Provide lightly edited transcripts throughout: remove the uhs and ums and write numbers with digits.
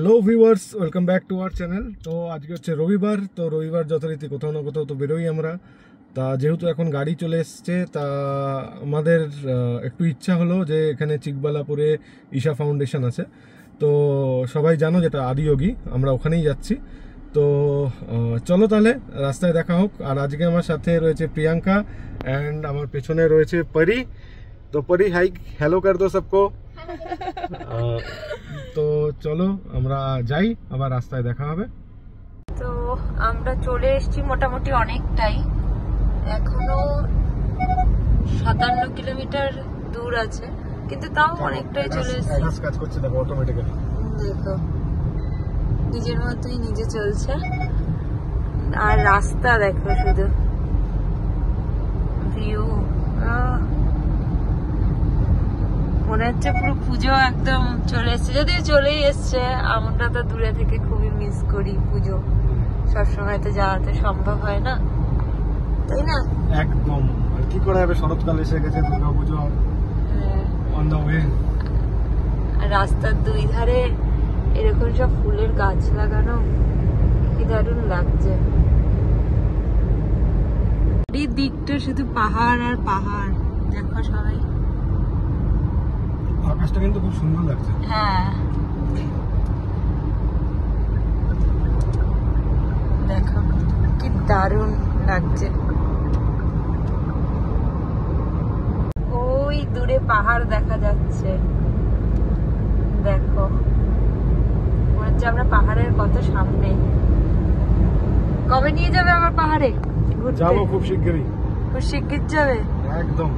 Hello viewers, welcome back to our channel. তো আজকে হচ্ছে রবিবার, তো রবিবার যথারীতি কোথাও না কোথাও তো বেরোই আমরা। তা যেহেতু এখন গাড়ি চলে এসছে, তা আমাদের একটু ইচ্ছা হলো যে এখানে চিকবালাপুরে ঈশা ফাউন্ডেশন আছে, তো সবাই জানো যেটা আদিয়োগী, আমরা ওখানেই যাচ্ছি। তো চলো তাহলে রাস্তায় দেখা হোক। আর আজকে আমার সাথে রয়েছে প্রিয়াঙ্কা অ্যান্ড আমার পেছনে রয়েছে পরি। তো পরি হাই হ্যালো কর দো সবকো। তো চলো আমরা যাই, আবার রাস্তায় দেখা হবে। তো আমরা চলে এসেছি মোটামুটি অনেকটাই, এখনো 57 কিলোমিটার দূর আছে, কিন্তু তাও অনেকটাই চলে এসেছি। কাজ করছে দেখো অটোমেটিক্যালি, দেখো নিজের মতোই নিজে চলছে। আর রাস্তা দেখো, শুধু ভিউ, মনে হচ্ছে পুরো পুজো একদম চলে এসছে। যদিও চলেই এসছে, আমরা তো দূরে থেকে খুবই মিস করি পুজো। সবসময় তো যাওয়াতে সম্ভব হয় না, তাই না? একদম। আর কি করে হবে, শরৎকাল এসে গেছে, দুর্গা পুজো অন দ্য ওয়ে। রাস্তার দুই ধারে এরকম সব ফুলের গাছ লাগানো, কি দারুণ লাগছে। এই দিকটা শুধু পাহাড় আর পাহাড়, দেখো সবাই। আকাশটা কিন্তু খুব সুন্দর লাগছে। হ্যাঁ দেখো কি দারুণ লাগছে। ওই দূরে পাহাড় দেখা যাচ্ছে, দেখো মনে হচ্ছে আমরা পাহাড়ের কত সামনে। কবে নিয়ে যাবে আমার পাহাড়ে? যাবো খুব শিগগিরই। খুব শিগগির যাবে একদম।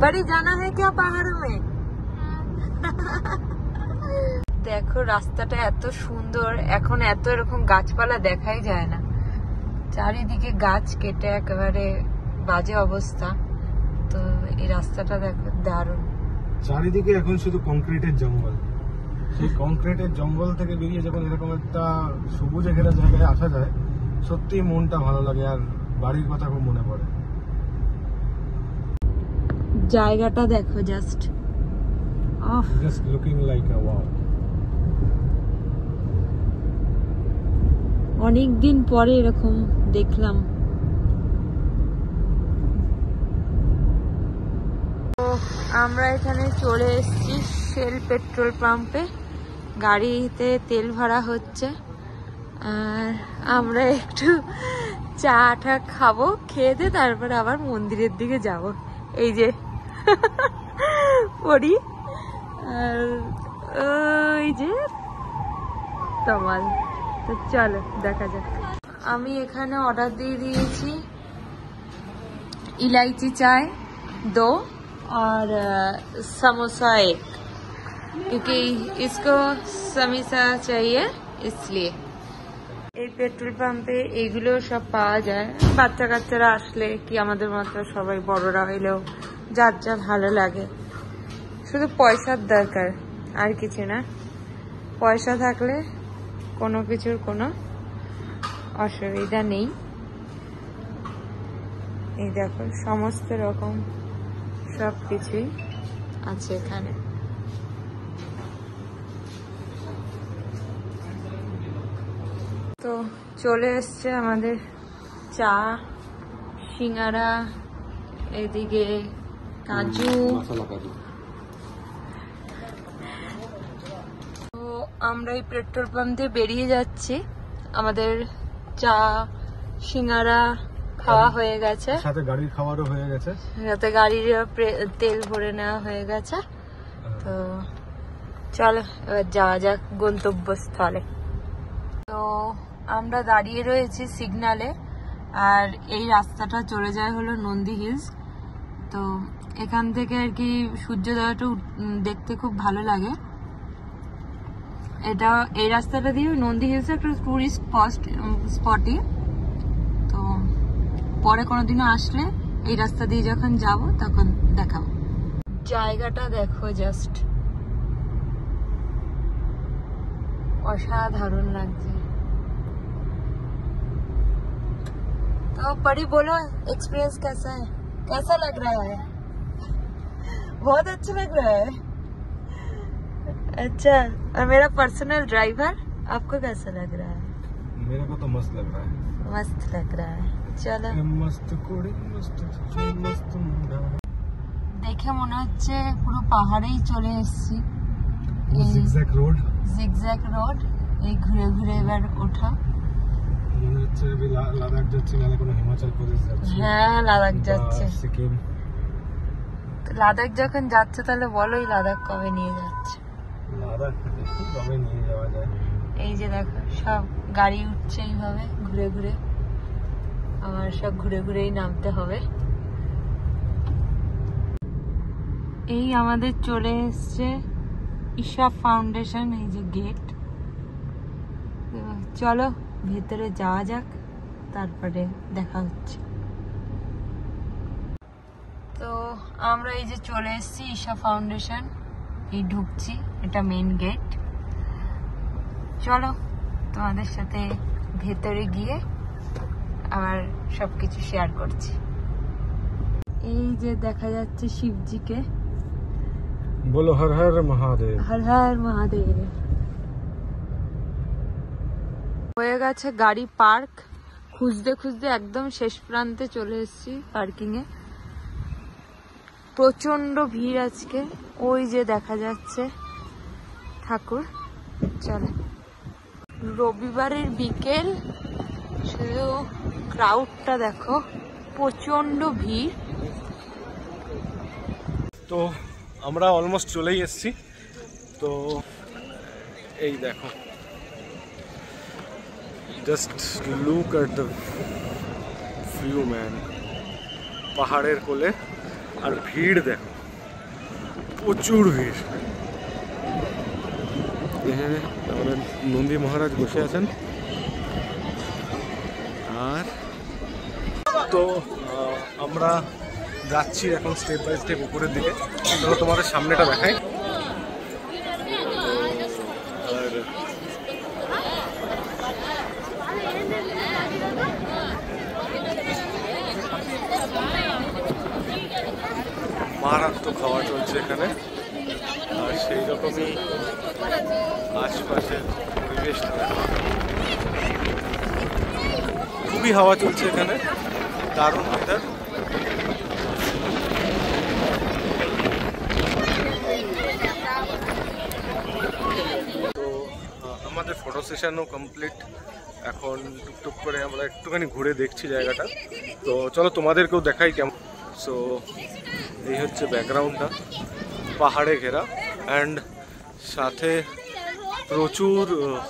বাড়ি জানা হয় क्या পাহাড় में? দেখো রাস্তাটা এত সুন্দর, এখন এত এরকম গাছপালা দেখাই যায় না, চারিদিকে গাছ কেটে একেবারে বাজে অবস্থা। তো এই রাস্তাটা দেখো দারুণ। চারিদিকে এখন শুধু কংক্রিটের জঙ্গল। সেই কংক্রিটের জঙ্গল থেকে বেরিয়ে যখন এরকম একটা সবুজে ঘেরা জায়গায় আসা যায়, সত্যি মনটা ভালো লাগে আর বাড়ির কথা খুব মনে পড়ে। জায়গাটা দেখো, জাস্ট লুকিং লাইক আ ওয়াও। অনেকদিন পরে এরকম দেখলাম। তো আমরা এখানে চলে এসেছি শেল পেট্রোল পাম্পে, গাড়িতে তেল ভরা হচ্ছে। আর আমরা একটু চা টা খাবো, খেয়ে দিয়ে তারপরে আবার মন্দিরের দিকে যাব। এই যে পড়ি, আর ওই যে তমাল। তো চলো দেখা যাক। আমি এখানে অর্ডার দিয়ে দিয়েছি इलायची चाय 2 और समोसा 1, क्योंकि इसको समोसा चाहिए इसलिए। এই পেট্রোল পাম্পে এইগুলো সব পাওয়া যায়। বাচ্চা কাচ্চারা আসলে কি আমাদের মতো সবাই বড়রা হইলেও যার যা ভালো লাগে, শুধু পয়সার দরকার আর কিছু না। পয়সা থাকলে কোনো কিছুর কোনো অসুবিধা নেই। এই দেখো সমস্ত রকম সব কিছুই আছে এখানে। তো চলে এসছে আমাদের চা, সিঙ্গারা, এদিকে কাজু। তো আমরা এই পেট্রোল পাম্প দিয়ে বেরিয়ে যাচ্ছি। আমাদের চা সিঙ্গারা খাওয়া হয়ে গেছে, সাথে গাড়ির খাবারও হয়ে গেছে, সাথে গাড়ির তেল ভরে নেওয়া হয়ে গেছে। তো চলো এবার যাওয়া যাক গন্তব্যস্থলে। তো আমরা দাঁড়িয়ে রয়েছি সিগনালে, আর এই রাস্তাটা চলে যায় হলো নন্দী হিলস। তো এখান থেকে আর কি সূর্যোদয়টা দেখতে খুব ভালো লাগে। এটা এই রাস্তাটা দিয়ে নন্দী হিলস একটা টুরিস্ট স্পটই। তো পরে কোনোদিনও আসলে এই রাস্তা দিয়ে যখন যাব তখন দেখাবো। জায়গাটা দেখো, জাস্ট অসাধারণ লাগছে। तो परी बोलो एक्सपीरियंस कैसा है, कैसा लग रहा है? बहुत अच्छा लग रहा है। अच्छा, और मेरा पर्सनल ड्राइवर आपको कैसा लग रहा है? मेरे को तो मस्त लग रहा है। मस्त लग रहा है। चलो দেখে মনে হচ্ছে পুরো পাহাড়েই চলে এসেছি। জিগজ্যাগ রোড, এই ঘুরে ঘুরে এবার ওঠা। মনে হচ্ছে লাদাখ যাচ্ছি, নাহলে কোনো হিমাচল প্রদেশ যাচ্ছি। হ্যাঁ, লাদাখ যাচ্ছে। সিকিম। লাদাখ যখন যাচ্ছে তাহলে বলোই লাদাখ কবে নিয়ে যাচ্ছে? লাদাখ কবে নিয়ে যাওয়া যায়। এই যে দেখো সব গাড়ি উঠছে এইভাবে ঘুরে ঘুরে, আমার সব ঘুরে ঘুরেই নামতে হবে। এই আমাদের চলে এসছে ঈশা ফাউন্ডেশন, এই যে গেট। চলো ভেতরে যাওয়া যাক, তারপরে দেখা হচ্ছে। তো আমরা এই যে চলে এসেছি ঈশা ফাউন্ডেশন, এই ঢুকছি, এটা মেইন গেট। চলো তোমাদের সাথে ভেতরে গিয়ে আবার সবকিছু শেয়ার করছি। এই যে দেখা যাচ্ছে শিবজিকে। বলো হর হর মহাদেব। হর হর মহাদেব। হয়ে গেছে গাড়ি পার্ক, খুঁজতে খুঁজতে একদম শেষ প্রান্তে চলে এসেছি পার্কিং এ। প্রচন্ড ভিড় আজকে, ওই যে দেখা যাচ্ছে ঠাকুর। চলো, রবিবারের বিকেল, শুধু ক্রাউডটা দেখো, প্রচন্ড ভিড়। তো আমরা অলমোস্ট চলেই এসেছি। তো এই দেখো, just look at the view man. পাহাড়ের কোলে, আর ভিড় দেখো, প্রচুর ভিড়। এখানে আমাদের নন্দী মহারাজ বসে আছেন। আর তো আমরা যাচ্ছি এখন স্টেপ বাই স্টেপ উপরের দিকে। তো তোমাদের সামনেটা দেখাই। আর মারাত্মক খাওয়া চলছে এখানে, আর সেই রকমই আশপাশের পরিবেশটা খুবই হাওয়া চলছে এখানে, দারুণ ওয়েদার। তো আমাদের ফটো সেশনও কমপ্লিট। এখন টুকটুক করে আমরা একটুখানি ঘুরে দেখছি জায়গাটা। তো চলো তোমাদেরকেও দেখাই কেমন। সো এই হচ্ছে ব্যাকগ্রাউন্ডটা, পাহাড়ে ঘেরা, অ্যান্ড সাথে প্রচুর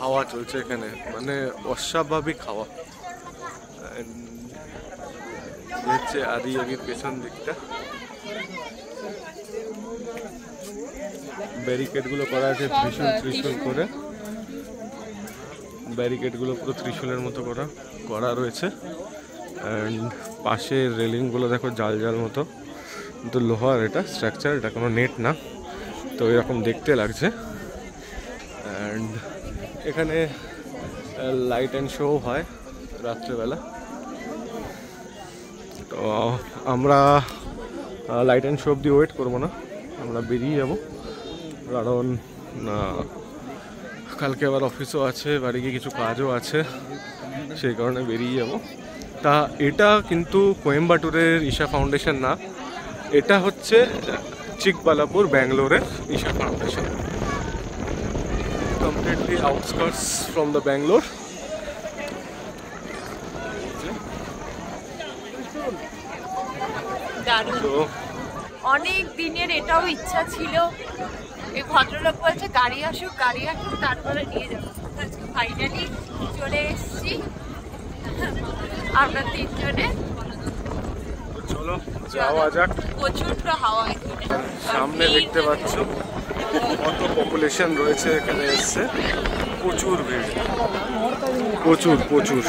হাওয়া চলছে এখানে, মানে অস্বাভাবিক হাওয়া। হচ্ছে আদিয়োগীর পেছন দিকটা, ব্যারিকেডগুলো করা আছে ত্রিশূল ত্রিশূল করে। ব্যারিকেডগুলো পুরো ত্রিশূলের মতো করা রয়েছে। অ্যান্ড পাশের রেলিংগুলো দেখো জাল জাল মতো, কিন্তু লোহার এটা স্ট্রাকচার, এটা কোনো নেট না। তো এরকম দেখতে লাগছে। অ্যান্ড এখানে লাইট অ্যান্ড শো হয় রাত্রেবেলা। তো আমরা লাইট অ্যান্ড শো অব্দি ওয়েট করবো না, আমরা বেরিয়ে যাব। কারণ কালকে আবার অফিসও আছে, বাড়ি গিয়ে কিছু কাজও আছে, সেই কারণে বেরিয়ে যাব। তা এটা কিন্তু কোয়েম্বাটুরের ঈশা ফাউন্ডেশন না, এটা হচ্ছে চিকবালাপুর, ব্যাঙ্গালোরের Isha Foundation. Completely outskirts from the Bangalore. অনেক দিনের এটাও ইচ্ছা ছিল, এই ভদ্রলোক বলছে গাড়ি আসুক তারপরে নিয়ে যাবো। আজকে ফাইনালি চলে এসেছি আমরা তিনজনে। চলো যাওয়া যাক। প্রচন্ড হাওয়া সামনে দেখতে পাচ্ছ কত পপুলেশন রয়েছে এখানে এসছে, প্রচুর ভিড়, প্রচুর প্রচুর।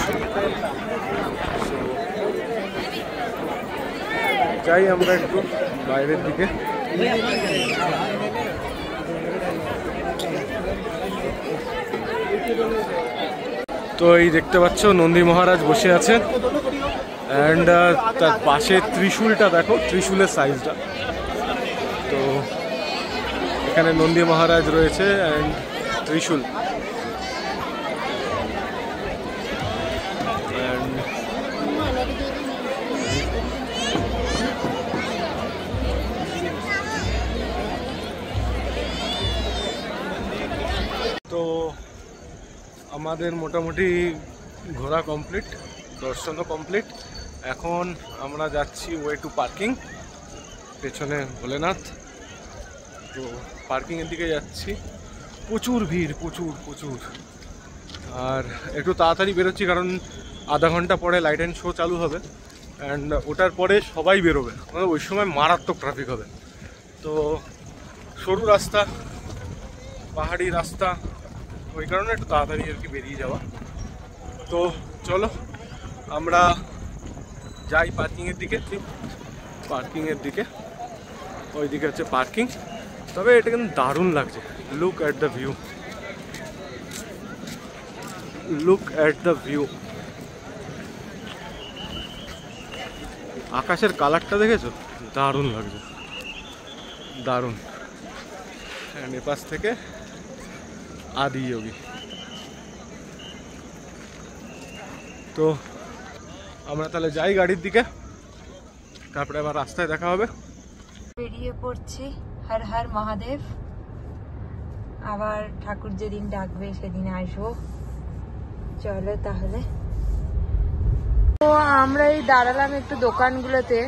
যাই আমরা একটু বাইরের দিকে। তো এই দেখতে পাচ্ছ নন্দী মহারাজ বসে আছেন, অ্যান্ড তার পাশে ত্রিশূলটা দেখো, ত্রিশূলের সাইজটা। তো এখানে নন্দী মহারাজ রয়েছে অ্যান্ড ত্রিশূল। তো আমাদের মোটামুটি ঘোরা কমপ্লিট, দর্শনও কমপ্লিট। এখন আমরা যাচ্ছি ওয়ে টু পার্কিং, পেছনে ভোলেনাথ। তো পার্কিংয়ের দিকে যাচ্ছি, প্রচুর ভিড়, প্রচুর প্রচুর। আর একটু তাড়াতাড়ি বেরোচ্ছি কারণ আধা ঘন্টা পরে লাইট অ্যান্ড শো চালু হবে অ্যান্ড ওটার পরে সবাই বেরোবে, মানে ওই সময় মারাত্মক ট্রাফিক হবে। তো সরু রাস্তা, পাহাড়ি রাস্তা, ওই কারণে একটু তাড়াতাড়ি আর কি বেরিয়ে যাওয়া। তো চলো আমরা যাই পার্কিংয়ের দিকে, ঠিক পার্কিংয়ের দিকে। ওই দিকে হচ্ছে পার্কিং। তবে এটা কিন্তু দারুণ লাগছে। Look at the view, look at the view. আকাশের কালারটা দেখেছো? দারুণ লাগছে, দারুণ। হ্যাঁ, এপাশ থেকে আদিযোগী। তো আমরা তাহলে যাই গাড়ির দিকে, তারপরে আবার রাস্তায় দেখা হবে। বেরিয়ে পড়ছি, হর হর মহাদেব। আবার ঠাকুর যেদিন ডাকবে সেদিন আসবো। চলো তাহলে। তো আমরা এই দাঁড়ালাম একটু দোকানগুলোতে,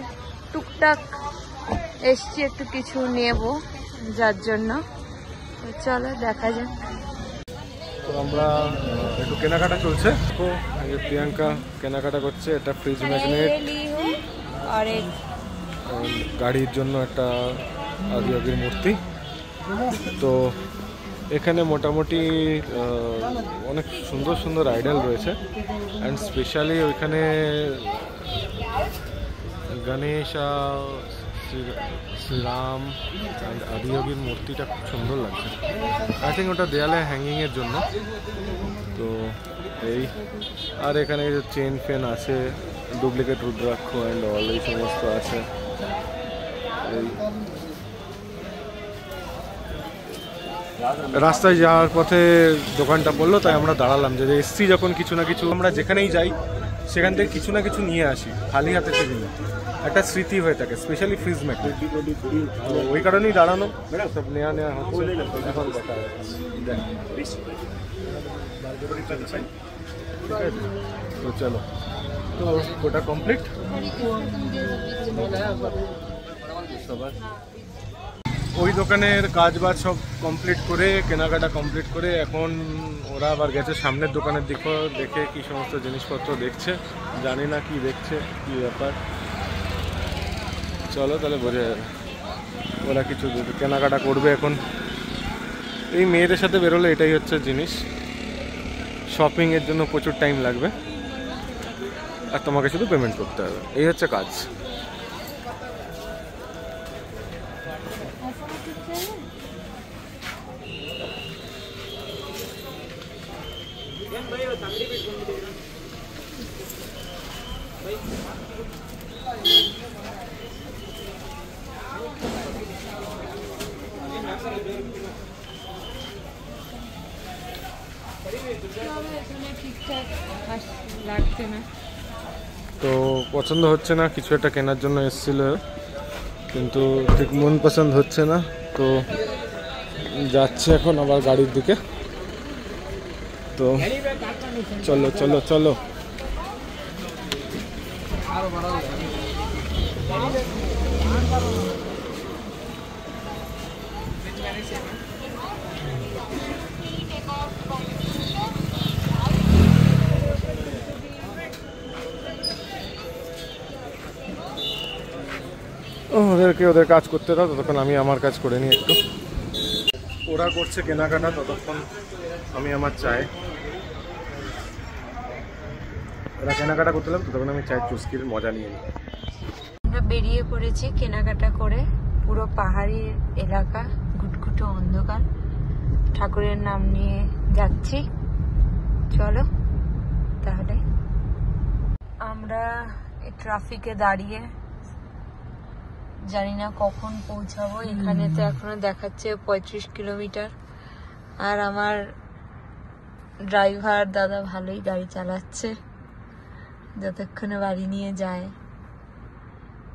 টুকটাক এসছি একটু কিছু নেব যার জন্য। তো চলো দেখা যাক। তো আমরা একটু কেনাকাটা চলছে। তো প্রিয়াঙ্কা কেনাকাটা করছে। এটা ফ্রিজ ম্যাগনেট, আর গাড়ির জন্য একটা আদিযোগীর মূর্তি। তো এখানে মোটামুটি অনেক সুন্দর সুন্দর আইডল রয়েছে অ্যান্ড স্পেশালি ওইখানে গণেশ, শ্রীরাম অ্যান্ড আদিযোগীর মূর্তিটা খুব সুন্দর লাগছে। আই থিঙ্ক ওটা দেয়ালে হ্যাঙ্গিংয়ের জন্য। তো এই আর এখানে চেন ফেন আছে, ডুপ্লিকেট রুদ্রাক্ষ অ্যান্ড অল এই সমস্ত আছে। এই রাস্তায় যাওয়ার পথে দোকানটা পড়লো, তাই আমরা দাঁড়ালাম যে এসছি যখন কিছু না কিছু, আমরা যেখানেই যাই সেখান থেকে কিছু না কিছু নিয়ে আসি, খালি হাতে ফিরি না, একটা স্মৃতি হয়ে থাকে, স্পেশালি ফ্রিজ ম্যাগনেট। তো ওই কারণেই দাঁড়ানো, সব নেওয়া হচ্ছে। এখন দেখা তো চলো, তো ওটা কমপ্লিট। সবার ওই দোকানের কাজ বাজ সব কমপ্লিট করে, কেনাকাটা কমপ্লিট করে এখন ওরা আবার গেছে সামনের দোকানের দিকে, দেখে কি সমস্ত জিনিসপত্র দেখছে, জানি না কি দেখছে, কি ব্যাপার। চলো তাহলে বোঝা যাবে ওরা কিছু কেনাকাটা করবে এখন। এই মেয়েদের সাথে বেরোলে এটাই হচ্ছে জিনিস, শপিংয়ের জন্য প্রচুর টাইম লাগবে আর তোমাকে শুধু পেমেন্ট করতে হবে, এই হচ্ছে কাজ। তো পছন্দ হচ্ছে না, কিছু একটা কেনার জন্য এসেছিল কিন্তু ঠিক মন পছন্দ হচ্ছে না। তো যাচ্ছে এখন আবার গাড়ির দিকে। তো চলো চলো চলো। ওদেরকে ওদের কাজ করতে দাও, ততক্ষণ আমি আমার কাজ করে নিই একটু। ওরা করছে কেনাকাটা, ততক্ষণ আমি আমার চায়, ওরা কেনাকাটা করতে লাগবে ততক্ষণ আমি চায়ের চুস্কির মজা নিয়ে নিই। আমরা বেরিয়ে পড়েছি কেনাকাটা করে, পুরো পাহাড়ি এলাকা, ঘুটঘুটো অন্ধকার, ঠাকুরের নাম নিয়ে যাচ্ছি। চলো তাহলে। আমরা ট্রাফিকে দাঁড়িয়ে জানি না কখন পৌঁছাবো। এখানে তো এখনো দেখাচ্ছে 35 কিলোমিটার। আর আমার ড্রাইভার দাদা ভালোই গাড়ি চালাচ্ছে, যতক্ষণে বাড়ি নিয়ে যায়।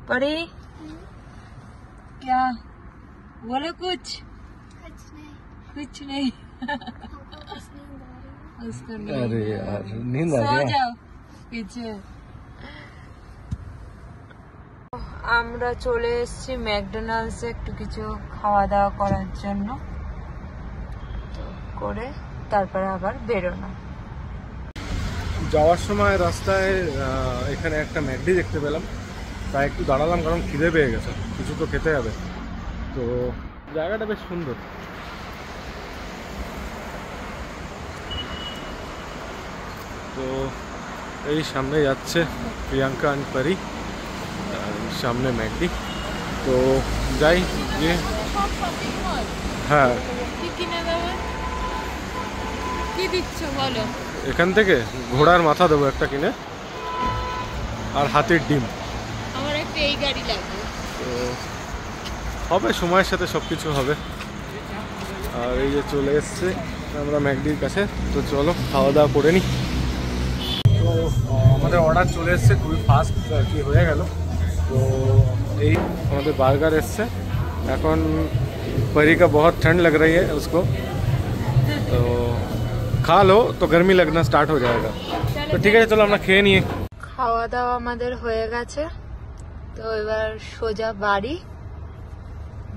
পরে क्या बोलो कुछ कुछ नहीं उसको अरे यार नींद आ सो गया। जाओ पीछे। আমরা চলে এসেছি ম্যাকডোনাল্ডসে একটু কিছু খাওয়া দাওয়া করার জন্য, তো করে তারপরে আবার বেরোনো। যাওয়ার সময় রাস্তায় এখানে একটা ম্যাকডি দেখতে পেলাম, তাই একটু দাঁড়ালাম, কারণ খিদে পেয়ে গেছে, কিছু তো খেতে হবে। তো জায়গাটা বেশ সুন্দর। তো এই সামনে যাচ্ছে প্রিয়াঙ্কা অ্যান্ড পরি, সামনে ম্যাকডি। তো যাই গিয়ে, হ্যাঁ কি কিনে দেবে, কি দিচ্ছ বলো? এখান থেকে ঘোড়ার মাথা দেবো একটা কিনে, আর হাতির ডিম। আমার একটা এই গাড়ি লাগবে। তো হবে, সময়ের সাথে সব কিছু হবে। আর এই যে চলে এসছে আমরা ম্যাকডির কাছে, তো চলো খাওয়া দাওয়া করে নিই। তো আমাদের অর্ডার চলে এসছে, খুবই ফাস্ট আর কি হয়ে গেল। তো এই আমাদের বার্গার এসছে। এখন परी का बहुत ठंड लग रही है उसको, तो खा लो तो गर्मी लगना स्टार्ट हो जाएगा। तो ठीक है, चलो আমরা খেয়ে নিয়ে। খাওয়া দাওয়া আমাদের হয়ে গেছে, তো এবার সোজা বাড়ি,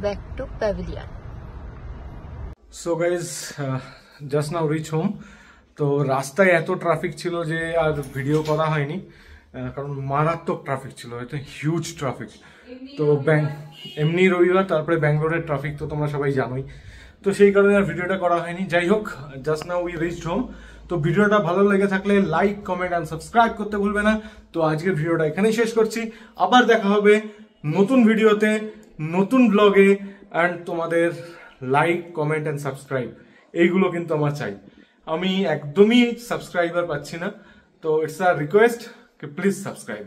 back to pavilion. So guys just now reach home. তো রাস্তায় এত ট্রাফিক ছিল যে আর ভিডিও করা হয়নি, কারণ মারাত্মক ট্রাফিক ছিল, এটা হিউজ ট্রাফিক। তো এমনি রবিবার, তারপরে ব্যাঙ্গালোরের ট্রাফিক তো তোমরা সবাই জানোই, তো সেই কারণে আর ভিডিওটা করা হয়নি। যাই হোক, just now we reached home. তো ভিডিওটা ভালো লেগে থাকলে লাইক, কমেন্ট অ্যান্ড সাবস্ক্রাইব করতে ভুলবে না। তো আজকের ভিডিওটা এখানেই শেষ করছি, আবার দেখা হবে নতুন ভিডিওতে, নতুন ব্লগে। অ্যান্ড তোমাদের লাইক, কমেন্ট অ্যান্ড সাবস্ক্রাইব এইগুলো কিন্তু আমার চাই, আমি একদমই সাবস্ক্রাইবার পাচ্ছি না। তো it's a request, please subscribe.